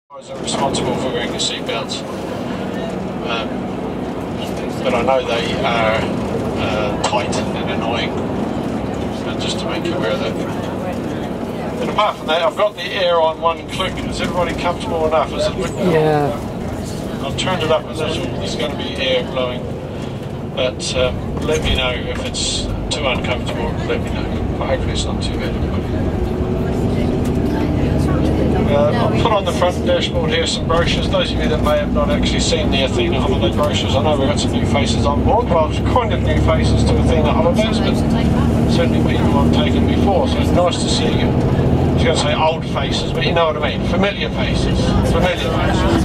Are responsible for wearing your seatbelts, but I know they are tight and annoying, just to make you aware of that. But apart from that, I've got the air on one click. Is everybody comfortable enough? Is it? Yeah. I've turned it up a little. There's going to be air blowing, but let me know if it's too uncomfortable. Let me know. Hopefully it's not too bad. I'll put on the front dashboard here some brochures. Those of you that may have not actually seen the Athena holiday brochures, I know we've got some new faces on board. Well, kind of new faces to Athena holidays, but certainly people I've taken before, so it's nice to see you. I was going to say old faces, but you know what I mean. Familiar faces. Familiar faces.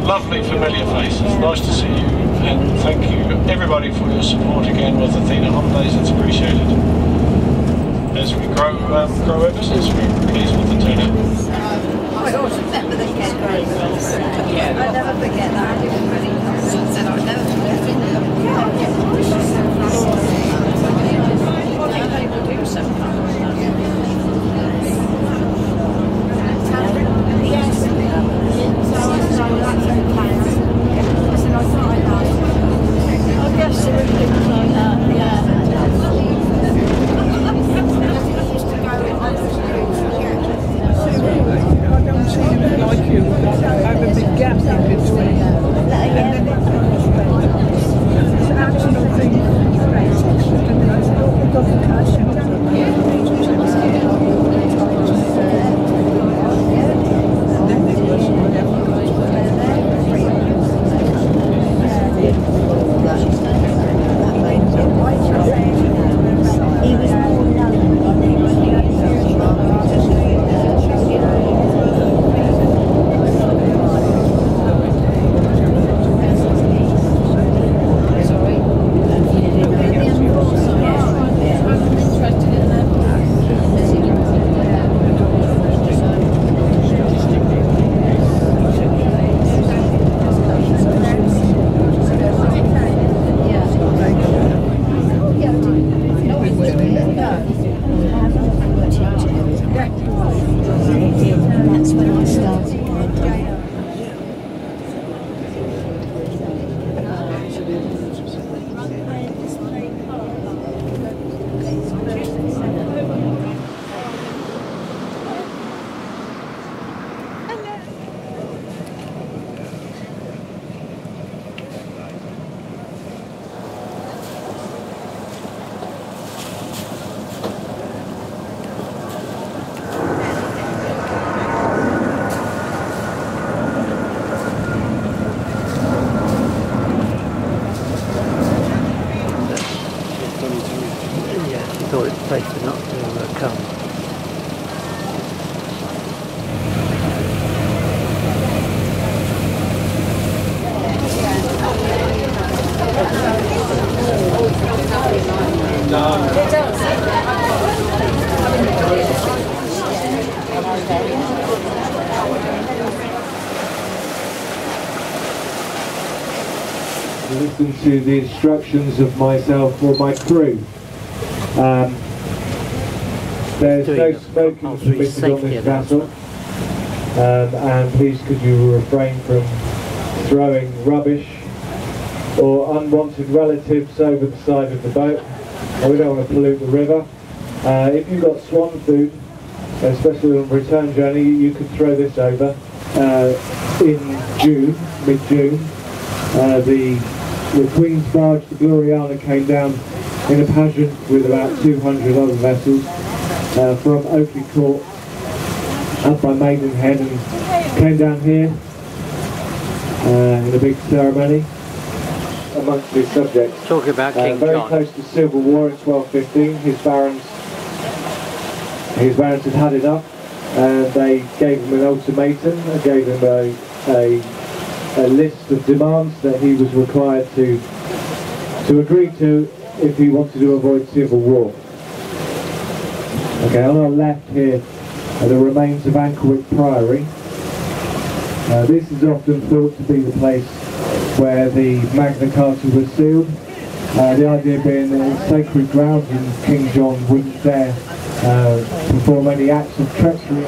Lovely familiar faces. Nice to see you, and thank you everybody for your support again with Athena holidays. It's appreciated. As we grow our business, we're pleased with the turnout. I always remember the get great. I never forget that. I said I'd never forget it. People do sometimes. I guess there were things like that, yeah. I don't see him like you. I have a big gap in between. And then it's an actual thing. It doesn't catch him. That's when I started. Thought it's safer not to come. Listen to the instructions of myself or my crew. There's no smoking permitted on this vessel, and please could you refrain from throwing rubbish or unwanted relatives over the side of the boat. We don't want to pollute the river. If you've got swan food, especially on a return journey, you could throw this over. In June, mid-June, the Queen's barge, the Gloriana, came down in a pageant with about 200 other vessels from Oakley Court up by Maidenhead, and came down here in a big ceremony amongst his subjects. Talk about King very John. close to civil war in 1215. His barons had had enough, and they gave him an ultimatum. They gave him a list of demands that he was required to agree to if he wanted to avoid civil war. Okay, on our left here are the remains of Ankerwick Priory. This is often thought to be the place where the Magna Carta was sealed. The idea being that it's sacred ground and King John wouldn't dare perform any acts of treachery.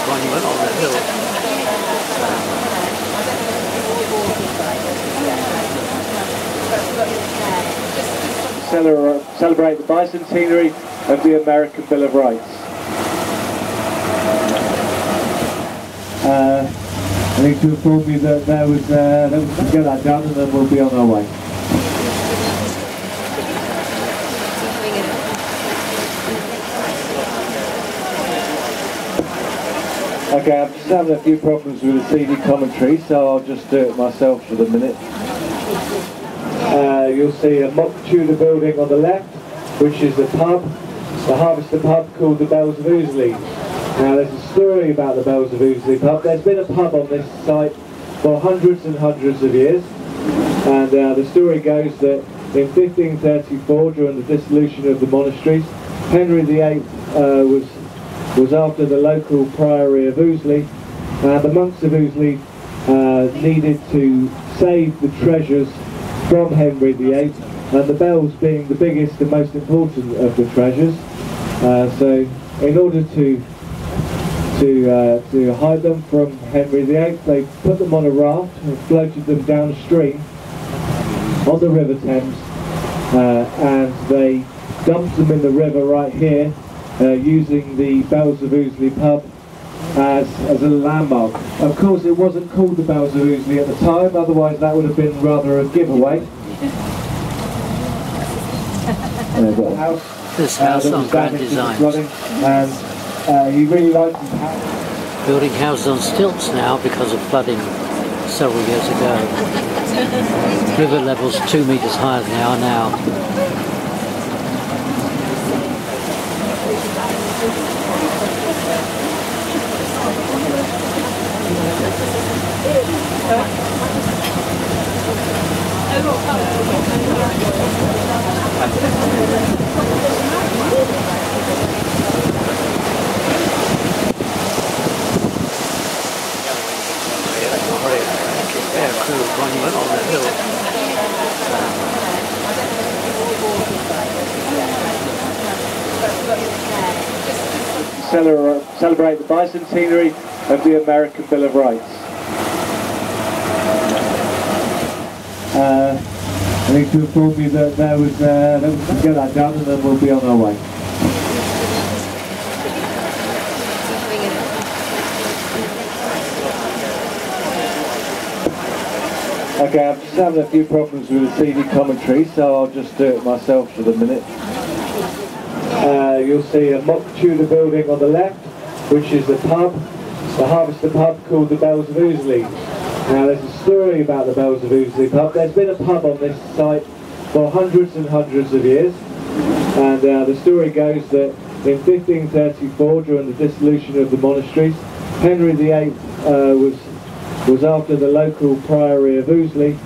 Monument on the hill. Celebrate the bicentenary of the American Bill of Rights. I need to inform you that that we can get that done and then we'll be on our way. Okay, I'm just having a few problems with the CD commentary, so I'll just do it myself for the minute. You'll see a mock Tudor building on the left, which is the pub, the Harvester pub called the Bells of Ouseley. Now there's a story about the Bells of Ouseley pub. There's been a pub on this site for hundreds and hundreds of years, and the story goes that in 1534, during the dissolution of the monasteries, Henry VIII was after the local priory of Ouseley, and the monks of Ouseley needed to save the treasures from Henry VIII, and the bells being the biggest and most important of the treasures. So in order to hide them from Henry VIII, they put them on a raft and floated them downstream on the River Thames, and they dumped them in the river right here, using the Bells of Ouseley pub as a landmark. Of course, it wasn't called the Bells of Ouseley at the time, otherwise that would have been rather a giveaway. This house on Grand Designs. And he really liked the building houses on stilts now because of flooding several years ago. River levels 2 meters higher than they are now. Monument on the hill. Celebrate the bicentenary of the American Bill of Rights. I need to inform you that that we can get that done and then we'll be on our way. Okay, I'm just having a few problems with the CD commentary, so I'll just do it myself for the minute. You'll see a mock Tudor building on the left, which is the pub, the Harvester pub called the Bells of Ouseley. Now there's a story about the Bells of Ouseley pub. There's been a pub on this site for hundreds and hundreds of years, and the story goes that in 1534, during the dissolution of the monasteries, Henry VIII was after the local priory of Ouseley,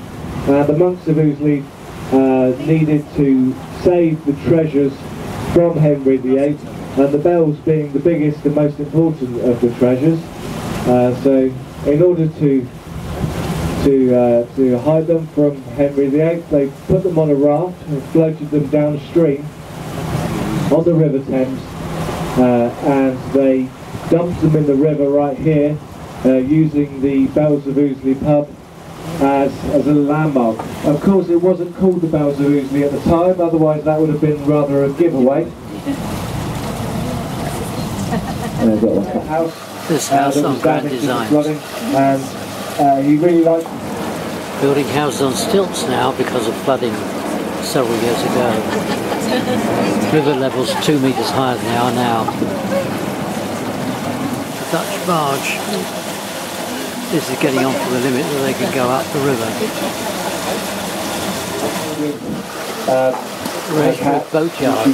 and the monks of Ouseley needed to save the treasures from Henry VIII, and the bells being the biggest and most important of the treasures. So in order to hide them from Henry VIII, they put them on a raft and floated them downstream on the River Thames, and they dumped them in the river right here, using the Bells of Ouseley pub as a landmark. Of course, it wasn't called the Bells of Ouseley at the time, otherwise that would have been rather a giveaway. This house on Grand Designs. And he really liked building houses on stilts now because of flooding several years ago. River levels 2 meters higher than they are now. The Dutch barge. This is getting on for the limit that they can go up the river. Racebrook boatyard.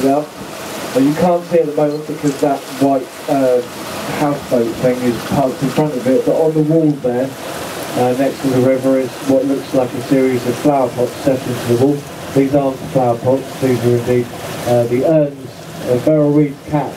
You can't see at the moment because that white houseboat thing is parked in front of it, but on the wall there, next to the river, is what looks like a series of flower pots set into the wall. These aren't flower pots, these are indeed the urns of Beryl Reed's cats.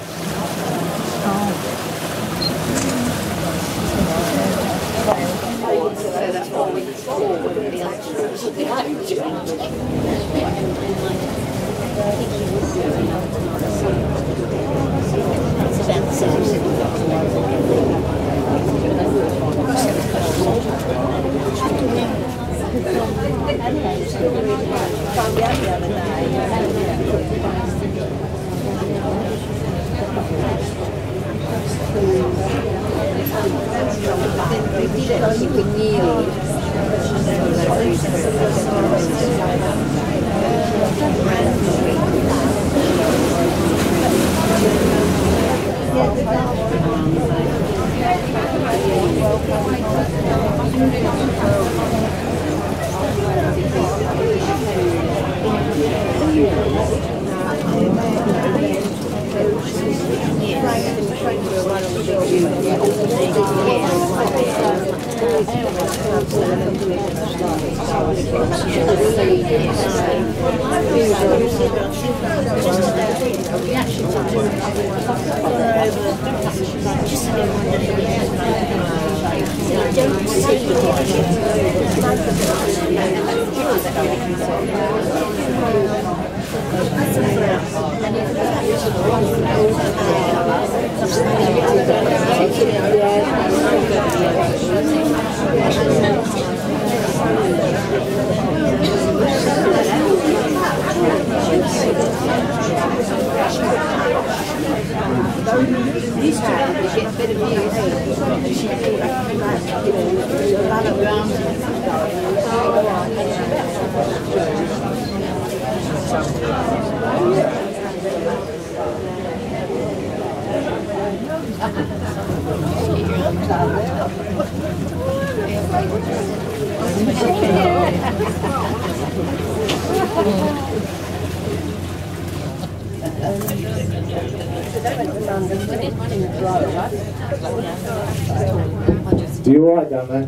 Are you alright down there?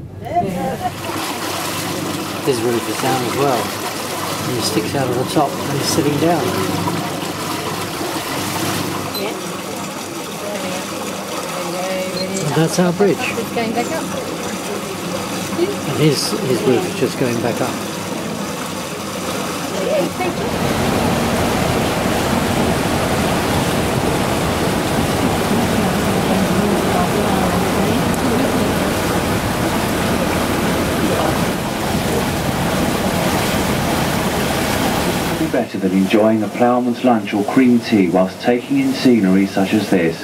His roof is down as well. And he sticks out of the top and he's sitting down. And that's our bridge. It's going back up. And his roof is just going back up. Better than enjoying a ploughman's lunch or cream tea whilst taking in scenery such as this.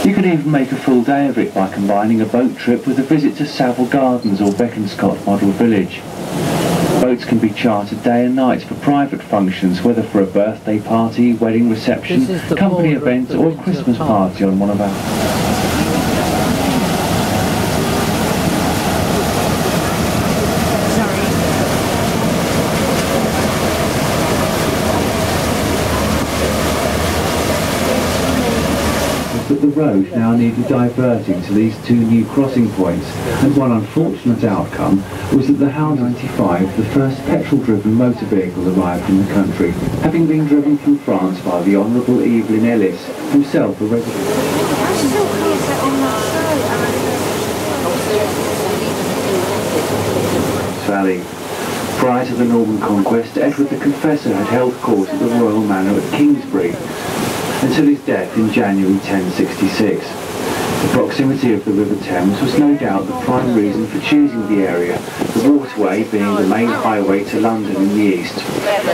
You can even make a full day of it by combining a boat trip with a visit to Savile Gardens or Beaconscott Model Village. Boats can be chartered day and night for private functions, whether for a birthday party, wedding reception, company event or a Christmas party on one of our... But the road now needed diverting to these two new crossing points, and one unfortunate outcome was that the HAL 95, the first petrol-driven motor vehicle, arrived in the country, having been driven from France by the Honourable Evelyn Ellis, himself a resident. Valley. Prior to the Norman Conquest, Edward the Confessor had held court at the Royal Manor at Kingsbury, until his death in January 1066. The proximity of the River Thames was no doubt the prime reason for choosing the area, the waterway being the main highway to London in the east.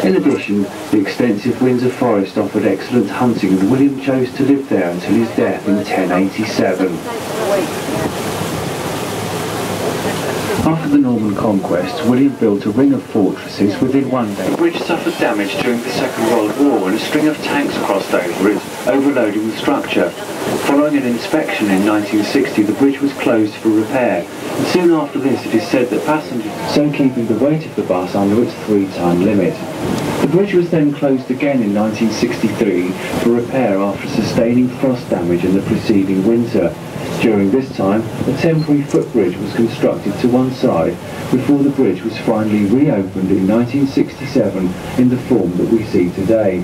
In addition, the extensive Windsor forest offered excellent hunting, and William chose to live there until his death in 1087. After the Norman Conquest, William built a ring of fortresses within one day. The bridge suffered damage during the Second World War, and a string of tanks crossed over it, overloading the structure. Following an inspection in 1960, the bridge was closed for repair, and soon after this it is said that passengers, so keeping the weight of the bus under its 3-ton limit. The bridge was then closed again in 1963 for repair after sustaining frost damage in the preceding winter. During this time, a temporary footbridge was constructed to one side before the bridge was finally reopened in 1967 in the form that we see today.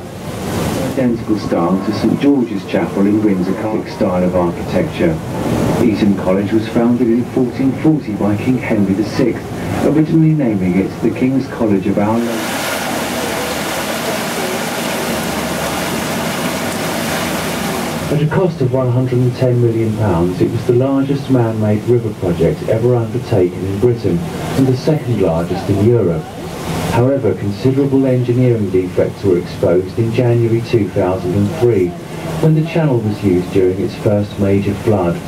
Identical style to St George's Chapel in Windsor, style of architecture. Eton College was founded in 1440 by King Henry VI, originally naming it the King's College of Our Lady. At a cost of £110 million, it was the largest man-made river project ever undertaken in Britain and the second largest in Europe. However, considerable engineering defects were exposed in January 2003, when the channel was used during its first major flood.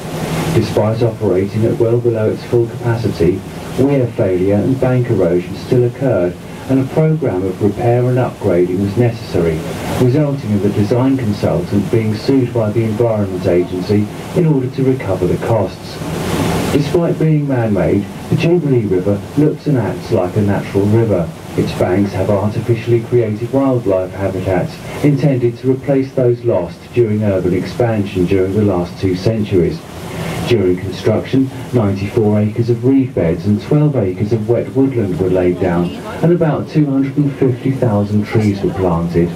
Despite operating at well below its full capacity, weir failure and bank erosion still occurred, and a programme of repair and upgrading was necessary, resulting in the design consultant being sued by the Environment Agency in order to recover the costs. Despite being man-made, the Jubilee River looks and acts like a natural river. Its banks have artificially created wildlife habitats intended to replace those lost during urban expansion during the last 2 centuries. During construction, 94 acres of reed beds and 12 acres of wet woodland were laid down, and about 250,000 trees were planted.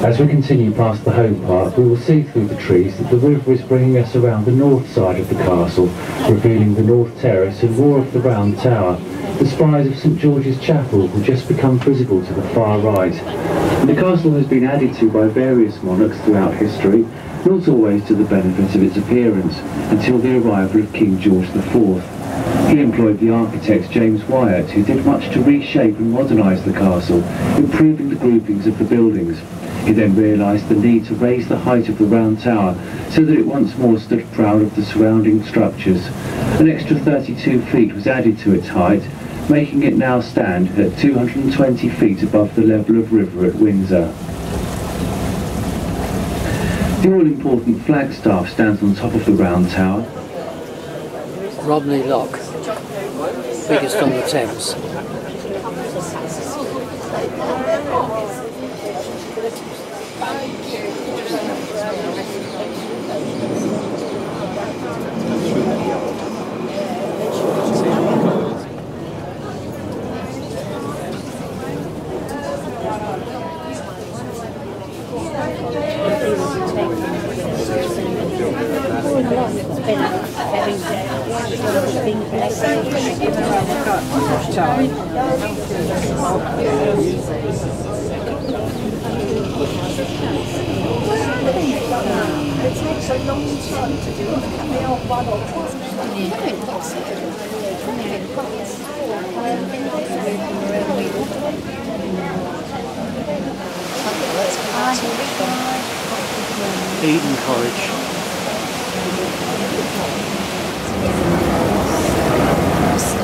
As we continue past the home park, we will see through the trees that the river is bringing us around the north side of the castle, revealing the north terrace and more of the round tower. The spires of St George's Chapel will just become visible to the far right. The castle has been added to by various monarchs throughout history, not always to the benefit of its appearance, until the arrival of King George IV. He employed the architect James Wyatt, who did much to reshape and modernise the castle, improving the groupings of the buildings. He then realised the need to raise the height of the round tower so that it once more stood proud of the surrounding structures. An extra 32 feet was added to its height, making it now stand at 220 feet above the level of river at Windsor. The all-important flagstaff stands on top of the round tower. Romney Lock, biggest on the Thames. Eton College.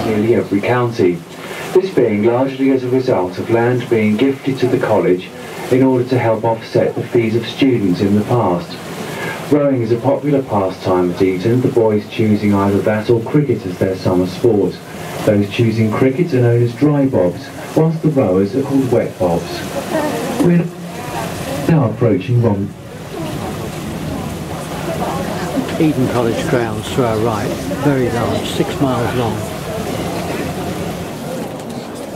Nearly every county. This being largely as a result of land being gifted to the college in order to help offset the fees of students in the past. Rowing is a popular pastime at Eton, the boys choosing either that or cricket as their summer sport. Those choosing cricket are known as dry bobs, whilst the rowers are called wet bobs. We're now approaching Eton College grounds to our right, very large, 6 miles long.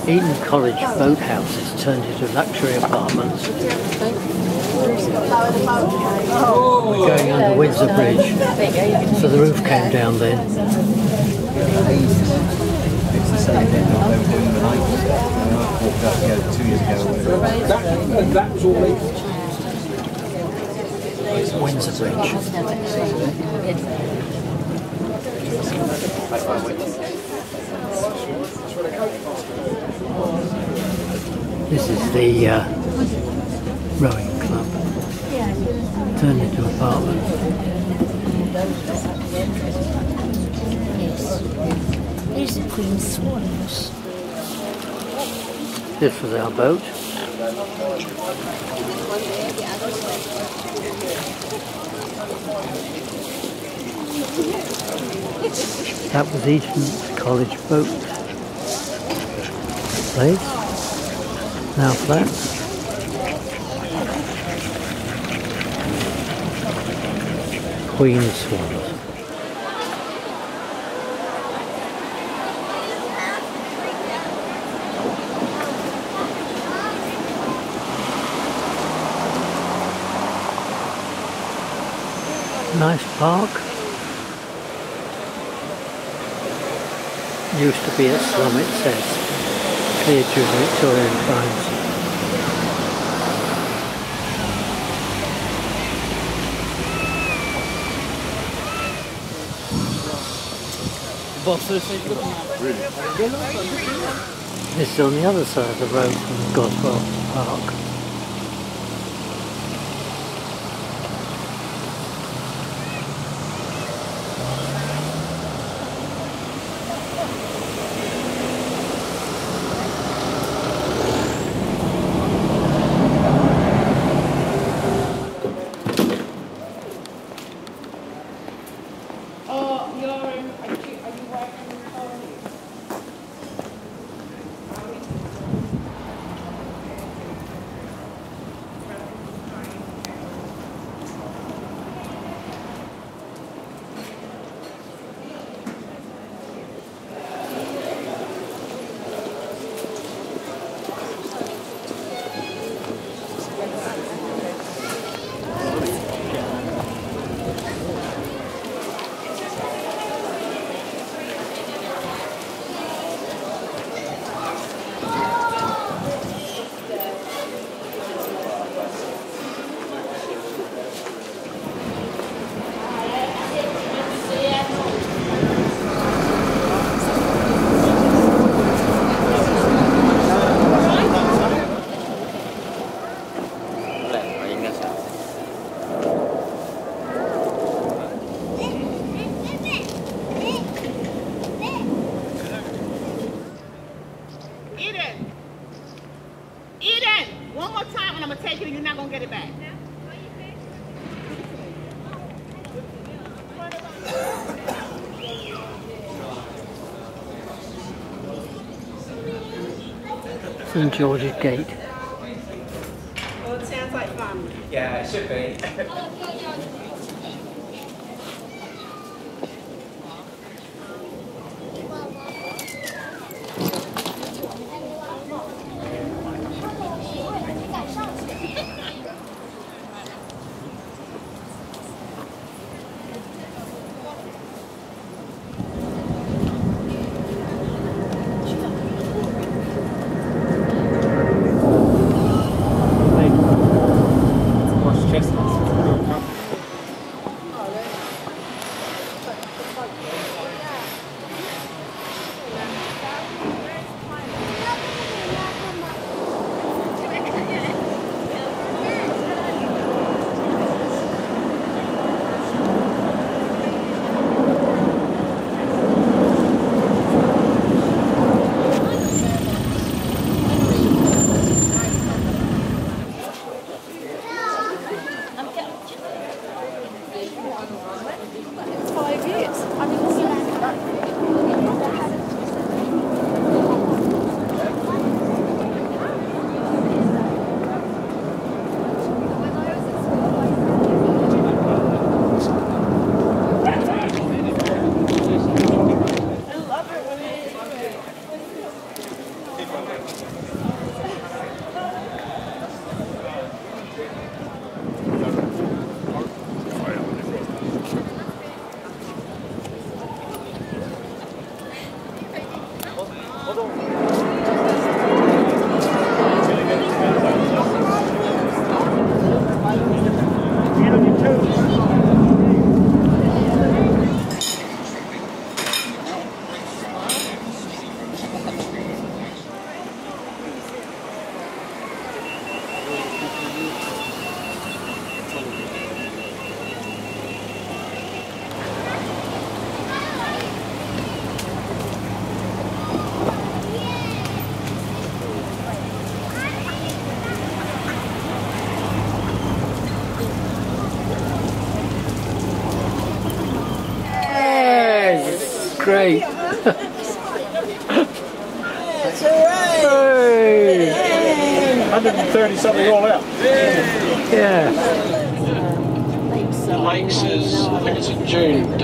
Eton College boathouses turned into luxury apartments. We're going under Windsor Bridge, so the roof came down then. That was all Windsor Bridge. This is the rowing club, turned into apartments. These are Queen Swans. This was our boat. That was Eton College boat place. Now flat. Queen Swans. Nice park. Used to be at Slum, it says. Cleared during Victorian times. This is on the other side of the road from Goswell Park. One more time and I'm going to take it and you're not going to get it back. St George's Gate. Well, it sounds like fun. Yeah, it should be. Great. That's all right. Hey. 130 something all out. Yeah. Lakes is, I think it's in June.